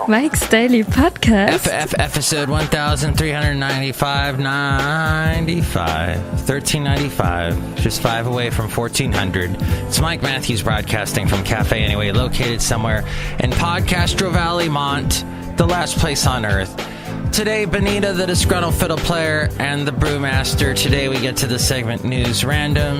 Mike's Daily Podcast. Episode 1395, just 5 away from 1400. It's Mike Matthews broadcasting from Cafe Anyway, located somewhere in Podcastro Valley, Mont, the last place on earth. Today, Benita, the Disgruntled Fiddle Player, and the Brewmaster. Today we get to the segment News Random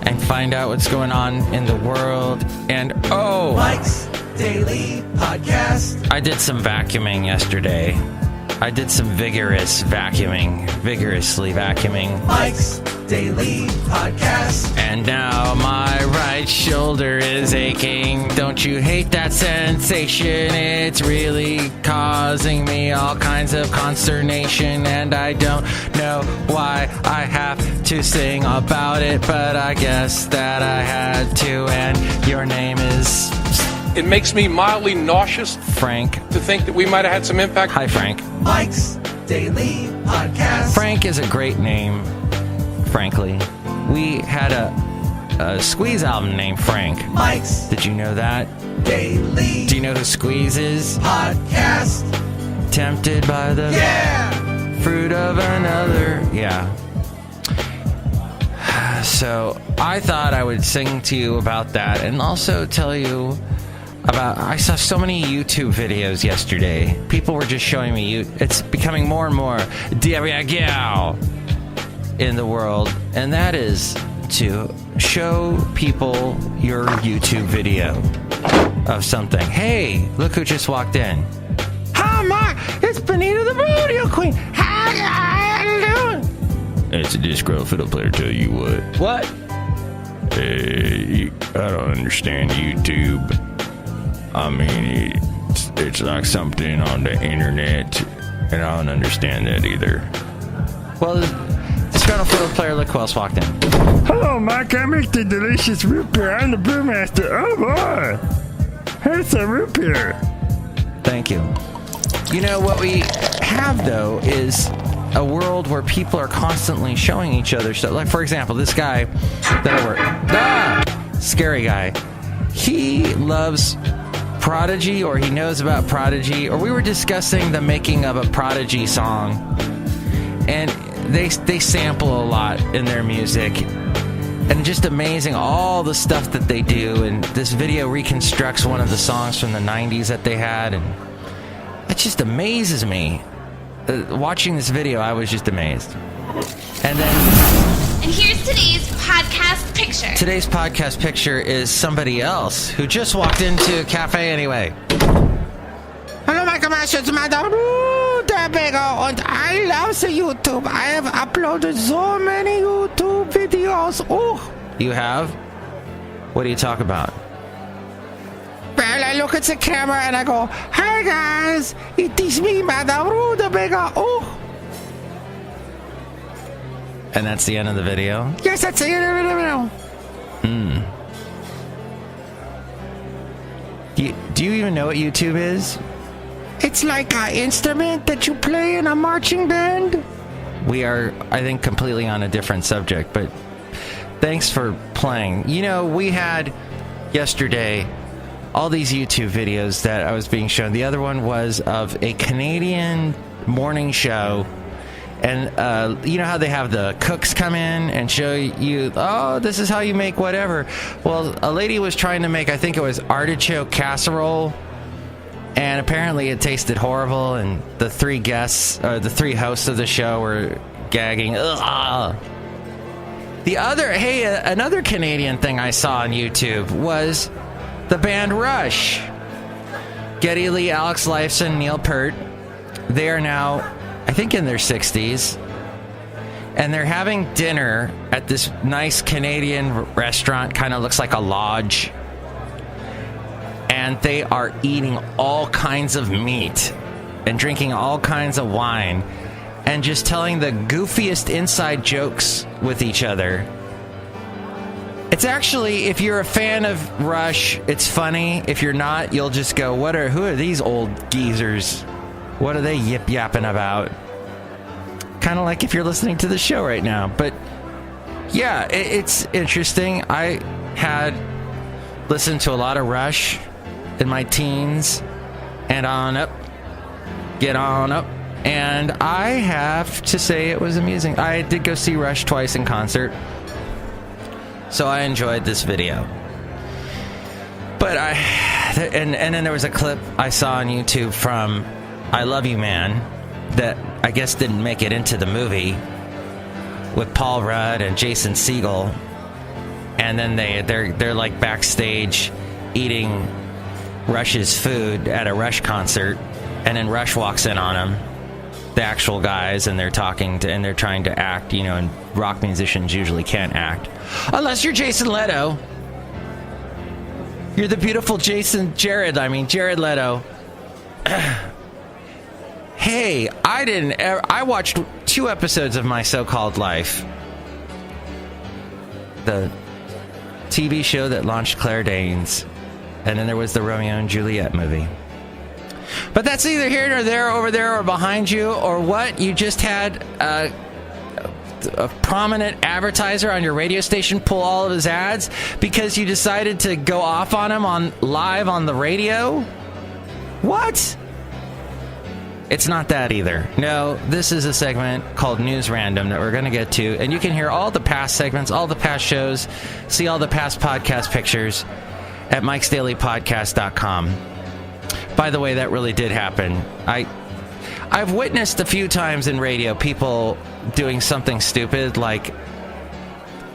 and find out what's going on in the world. And Mike's Daily Podcast. I did some vacuuming yesterday. I did some vigorously vacuuming. Mike's Daily Podcast. And now my right shoulder is aching. Don't you hate that sensation? It's really causing me all kinds of consternation, and I don't know why I have to sing about it, but I guess that I had to. And your name is... It makes me mildly nauseous, Frank, to think that we might have had some impact. Hi, Frank. Mike's Daily Podcast. Frank is a great name, frankly. We had a Squeeze album named Frank. Mike's Did you know that? Daily Do you know who Squeeze is? Podcast. Tempted by the fruit of another. Yeah. So I thought I would sing to you about that and also tell you about, I saw so many YouTube videos yesterday. People were just showing me, it's becoming more and more in the world, and that is to show people your YouTube video of something. Hey, look who just walked in. Hi, Mark. It's Benita the Rodeo Queen. How you doing? It's a Disgruntled Fiddle Player, tell you what. What? I don't understand YouTube. I mean, it's like something on the internet, and I don't understand that either. Well, the Disgruntled Fiddle Player, look who else walked in. Hello, Mike. I make the delicious root beer. I'm the Brewmaster. Oh, boy. Here's a root beer. Thank you. You know, what we have, though, is a world where people are constantly showing each other stuff. Like, for example, this guy that I work... Scary guy. He loves Prodigy, or he knows about Prodigy, or we were discussing the making of a Prodigy song, and they sample a lot in their music, and just amazing all the stuff that they do. And this video reconstructs one of the songs from the 90s that they had, and it just amazes me. Watching this video, I was just amazed. And here's today's podcast picture. Today's podcast picture is somebody else who just walked into a cafe anyway. Hello, Michael Master, it's Madame Rootabega, and I love the YouTube. I have uploaded so many YouTube videos. Oh, you have? What do you talk about? Well, I look at the camera and I go, "Hi guys, it is me, Madame Rootabega." Oh. And that's the end of the video? Yes, that's the end of the video. Do you even know what YouTube is? It's like an instrument that you play in a marching band. We are, I think, completely on a different subject, but thanks for playing. You know, we had yesterday all these YouTube videos that I was being shown. The other one was of a Canadian morning show. And you know how they have the cooks come in and show you, oh, this is how you make whatever. Well, a lady was trying to make, I think it was artichoke casserole, and apparently it tasted horrible, and the three hosts of the show were gagging. Ugh. Another Canadian thing I saw on YouTube was the band Rush. Geddy Lee, Alex Lifeson, Neil Peart. They are now, I think, in their 60s, and they're having dinner at this nice Canadian restaurant, kind of looks like a lodge, and they are eating all kinds of meat and drinking all kinds of wine and just telling the goofiest inside jokes with each other. It's actually, if you're a fan of Rush, it's funny. If you're not, you'll just go, who are these old geezers? What are they yip-yapping about? Kind of like if you're listening to the show right now. But yeah, it's interesting. I had listened to a lot of Rush in my teens, and on up. Get on up. And I have to say it was amusing. I did go see Rush twice in concert, so I enjoyed this video. But and then there was a clip I saw on YouTube from I Love You Man that I guess didn't make it into the movie, with Paul Rudd and Jason Segel, and then they're like backstage eating Rush's food at a Rush concert, and then Rush walks in on them, the actual guys, and they're talking to, and they're trying to act, you know, and rock musicians usually can't act unless you're Jared Leto. You're the beautiful Jared Leto. Hey, I watched 2 episodes of My So-Called Life, the TV show that launched Claire Danes, and then there was the Romeo and Juliet movie. But that's neither here nor there, over there or behind you, or what. You just had a prominent advertiser on your radio station pull all of his ads because you decided to go off on him live on the radio? What? It's not that either. No, this is a segment called News Random that we're going to get to, and you can hear all the past segments, all the past shows, see all the past podcast pictures at MIKEs-DAILY-PODCAST-1395-Vigorous. By the way, that really did happen. I've witnessed a few times in radio people doing something stupid, like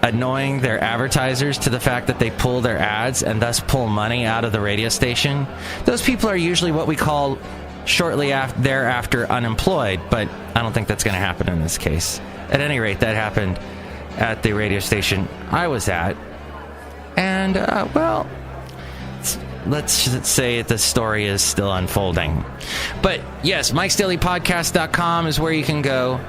annoying their advertisers to the fact that they pull their ads and thus pull money out of the radio station. Those people are usually what we call shortly thereafter unemployed, but I don't think that's going to happen in this case. At any rate, that happened at the radio station I was at. And, well, let's say the story is still unfolding. But yes, MIKEs-DAILY-PODCAST.com is where you can go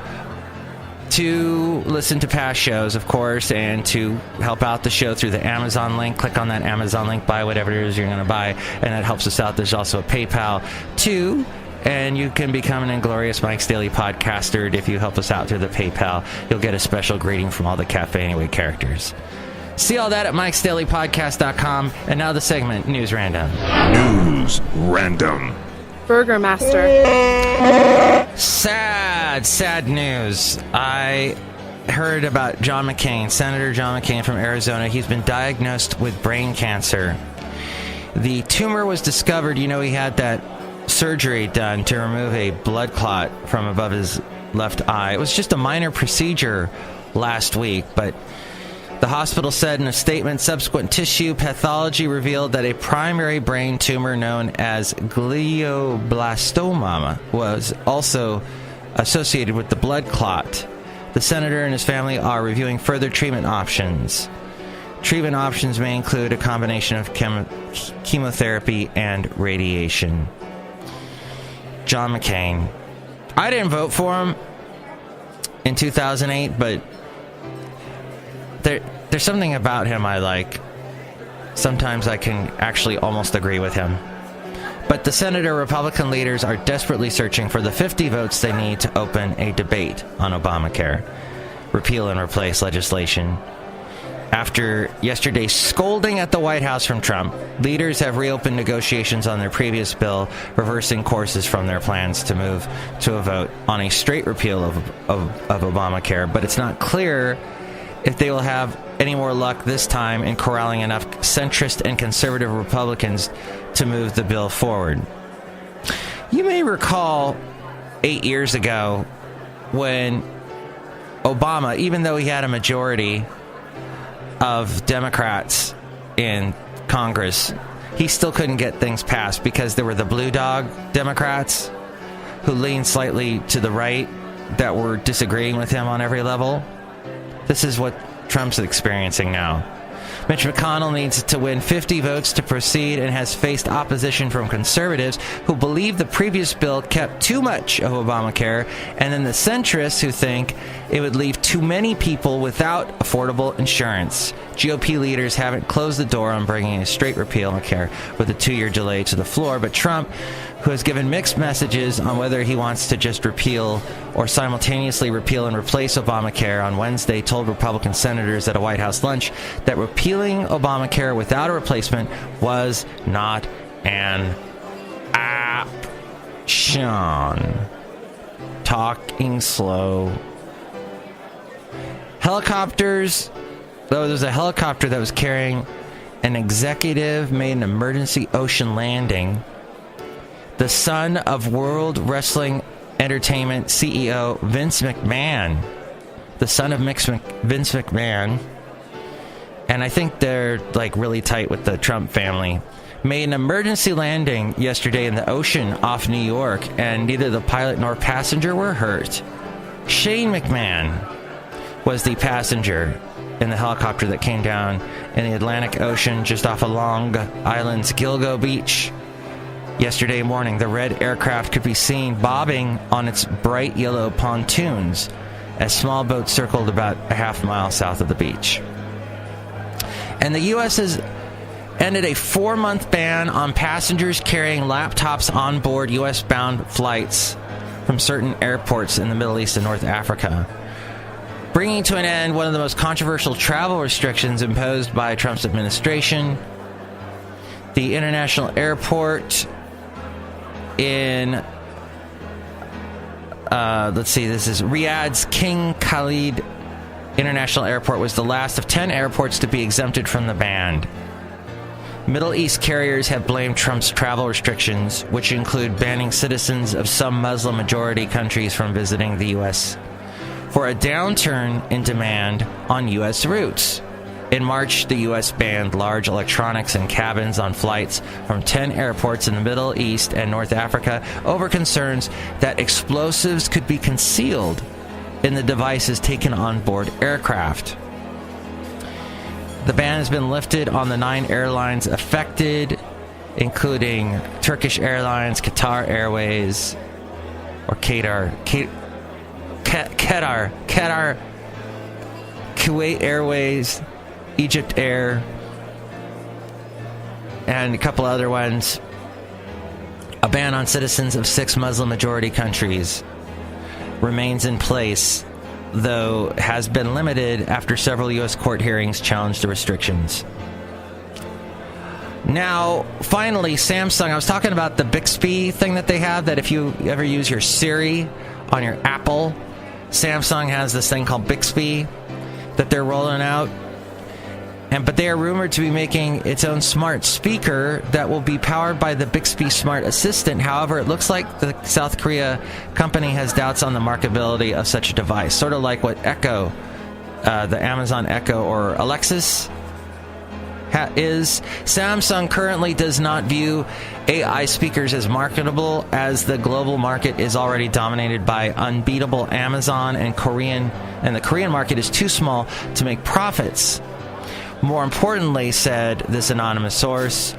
to listen to past shows, of course, and to help out the show through the Amazon link. Click on that Amazon link, buy whatever it is you're going to buy, and that helps us out. There's also a PayPal, too, and you can become an inglorious Mike's Daily Podcaster if you help us out through the PayPal. You'll get a special greeting from all the Cafe Anyway characters. See all that at MIKEs-DAILY-PODCAST.com. And now the segment, News Random. News Random. Brewmaster. Sad news. I heard about John McCain, Senator John McCain from Arizona. He's been diagnosed with brain cancer. The tumor was discovered, he had that surgery done to remove a blood clot from above his left eye. It was just a minor procedure last week, but the hospital said in a statement, subsequent tissue pathology revealed that a primary brain tumor known as glioblastoma was also associated with the blood clot. The senator and his family are reviewing further treatment options. Treatment options may include a combination of chemotherapy and radiation. John McCain. I didn't vote for him in 2008, but there's something about him I like. Sometimes I can actually almost agree with him. But the Senator Republican leaders are desperately searching for the 50 votes they need to open a debate on Obamacare, repeal and replace legislation. After yesterday's scolding at the White House from Trump, leaders have reopened negotiations on their previous bill, reversing courses from their plans to move to a vote on a straight repeal of Obamacare. But it's not clear if they will have any more luck this time in corralling enough centrist and conservative Republicans to move the bill forward. You may recall 8 years ago when Obama, even though he had a majority of Democrats in Congress, he still couldn't get things passed because there were the blue dog Democrats who leaned slightly to the right that were disagreeing with him on every level. This is what Trump's experiencing now. Mitch McConnell needs to win 50 votes to proceed and has faced opposition from conservatives who believe the previous bill kept too much of Obamacare, and then the centrists who think it would leave too many people without affordable insurance. GOP leaders haven't closed the door on bringing a straight repeal of Obamacare with a 2-year delay to the floor, but Trump, who has given mixed messages on whether he wants to just repeal or simultaneously repeal and replace Obamacare, on Wednesday told Republican senators at a White House lunch that repealing Obamacare without a replacement was not an Sean. Talking slow. Helicopters. There was a helicopter that was carrying an executive made an emergency ocean landing. The son of World Wrestling Entertainment CEO Vince McMahon. The son of Vince McMahon. And I think they're like really tight with the Trump family. Made an emergency landing yesterday in the ocean off New York, and neither the pilot nor passenger were hurt. Shane McMahon was the passenger in the helicopter that came down in the Atlantic Ocean just off of Long Island's Gilgo Beach. Yesterday morning, the red aircraft could be seen bobbing on its bright yellow pontoons as small boats circled about a half mile south of the beach. And the U.S. has ended a 4-month ban on passengers carrying laptops on board U.S.-bound flights from certain airports in the Middle East and North Africa, bringing to an end one of the most controversial travel restrictions imposed by Trump's administration. The international airport in, this is Riyadh's King Khalid International Airport was the last of 10 airports to be exempted from the ban. Middle East carriers have blamed Trump's travel restrictions, which include banning citizens of some Muslim-majority countries from visiting the U.S., for a downturn in demand on U.S. routes. In March, the U.S. banned large electronics and cabins on flights from 10 airports in the Middle East and North Africa over concerns that explosives could be concealed in the devices taken on board aircraft. The ban has been lifted on the 9 airlines affected, including Turkish Airlines, Qatar Airways, or Qatar, Kuwait Airways, Egypt Air, and a couple other ones. A ban on citizens of 6 Muslim-majority countries remains in place, though has been limited after several U.S. court hearings challenged the restrictions. Now, finally, Samsung. I was talking about the Bixby thing that they have, that if you ever use your Siri on your Apple, Samsung has this thing called Bixby that they're rolling out. But they are rumored to be making its own smart speaker that will be powered by the Bixby Smart Assistant. However, it looks like the South Korea company has doubts on the marketability of such a device, sort of like what Echo, the Amazon Echo or Alexis is. Samsung currently does not view AI speakers as marketable, as the global market is already dominated by unbeatable Amazon, and the Korean market is too small to make profits. More importantly, said this anonymous source,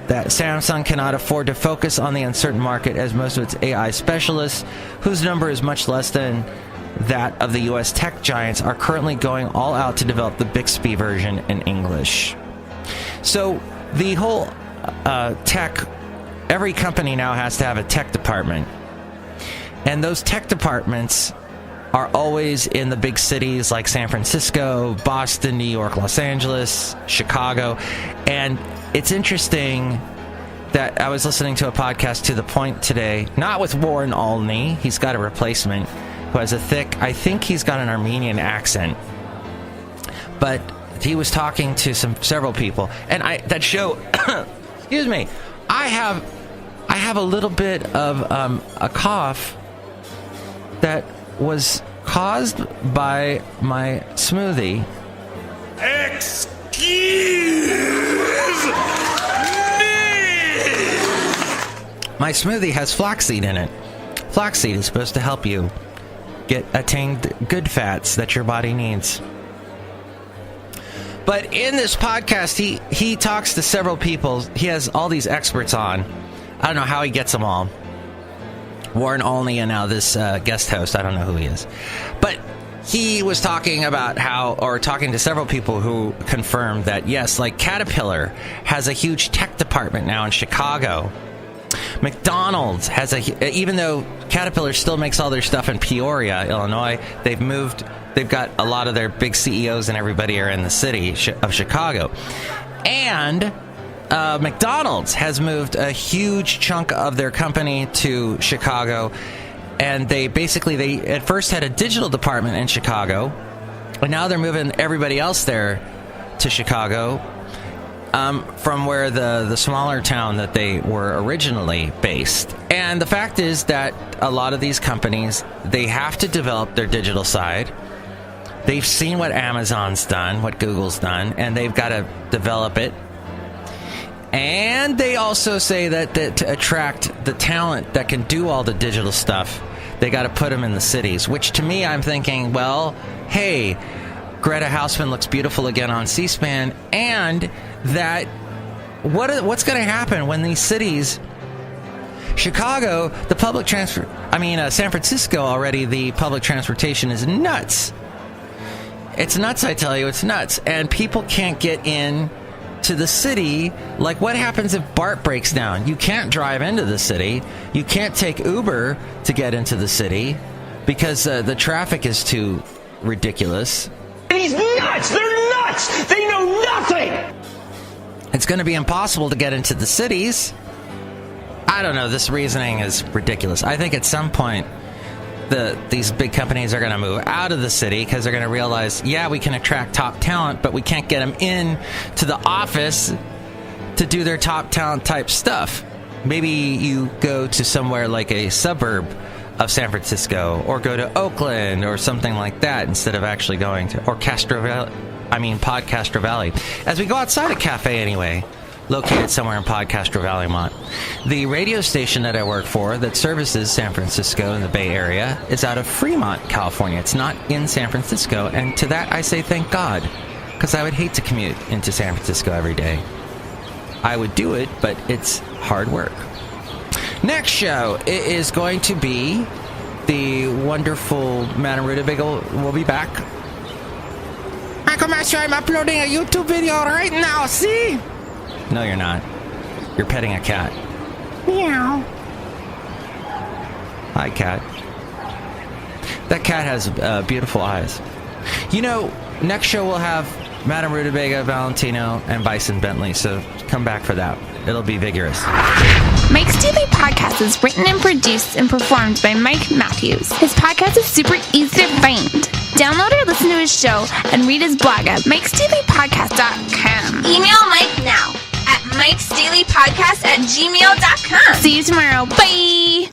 that Samsung cannot afford to focus on the uncertain market, as most of its AI specialists, whose number is much less than that of the U.S. tech giants, are currently going all out to develop the Bixby version in English. So the whole tech, every company now has to have a tech department. And those tech departments are always in the big cities like San Francisco, Boston, New York, Los Angeles, Chicago. And it's interesting that I was listening to a podcast to The Point today, not with Warren Olney. He's got a replacement who has I think he's got an Armenian accent. But he was talking to several people. And that show, excuse me, I have a little bit of a cough that was caused by my smoothie. Excuse me! My smoothie has flaxseed in it. Flaxseed is supposed to help you attain good fats that your body needs. But in this podcast, he talks to several people. He has all these experts on. I don't know how he gets them all. Warren Olney and now this guest host. I don't know who he is. But he was talking to several people who confirmed that, yes, like Caterpillar has a huge tech department now in Chicago. McDonald's has even though Caterpillar still makes all their stuff in Peoria, Illinois, they've got a lot of their big CEOs and everybody are in the city of Chicago. And McDonald's has moved a huge chunk of their company to Chicago, and they at first had a digital department in Chicago, but now they're moving everybody else there to Chicago from where the smaller town that they were originally based. And the fact is that a lot of these companies, they have to develop their digital side. They've seen what Amazon's done, what Google's done, and they've got to develop it. And they also say that to attract the talent that can do all the digital stuff, they got to put them in the cities, which to me, I'm thinking, well, hey, Greta Hausman looks beautiful again on C-SPAN, and that what's going to happen when these cities, Chicago, San Francisco already, the public transportation is nuts. It's nuts, I tell you, it's nuts. And people can't get in to the city. Like, what happens if BART breaks down? You can't drive into the city. You can't take Uber to get into the city because the traffic is too ridiculous. He's nuts! They're nuts! They know nothing! It's going to be impossible to get into the cities. I don't know. This reasoning is ridiculous. I think at some point, these big companies are going to move out of the city because they're going to realize, yeah, we can attract top talent, but we can't get them in to the office to do their top talent type stuff. Maybe you go to somewhere like a suburb of San Francisco, or go to Oakland or something like that instead of actually going to, or Castro Valley. As we go outside a cafe anyway, located somewhere in Castro Valley, Mont. The radio station that I work for that services San Francisco and the Bay Area is out of Fremont, California. It's not in San Francisco, and to that I say thank God, because I would hate to commute into San Francisco every day. I would do it, but it's hard work. Next show, it is going to be the wonderful Madame Rootabega will be back. Michael Master, I'm uploading a YouTube video right now, see? No, you're not. You're petting a cat. Meow. Hi, cat. That cat has beautiful eyes. You know, next show we'll have Madame Rootabega, Valentino, and Bison Bentley, so come back for that. It'll be vigorous. Mike's Daily Podcast is written and produced and performed by Mike Matthews. His podcast is super easy to find. Download or listen to his show and read his blog at MIKEs-DAILY-PODCAST.com. Email Mike now at MIKEs-DAILY-PODCAST@gmail.com. See you tomorrow. Bye!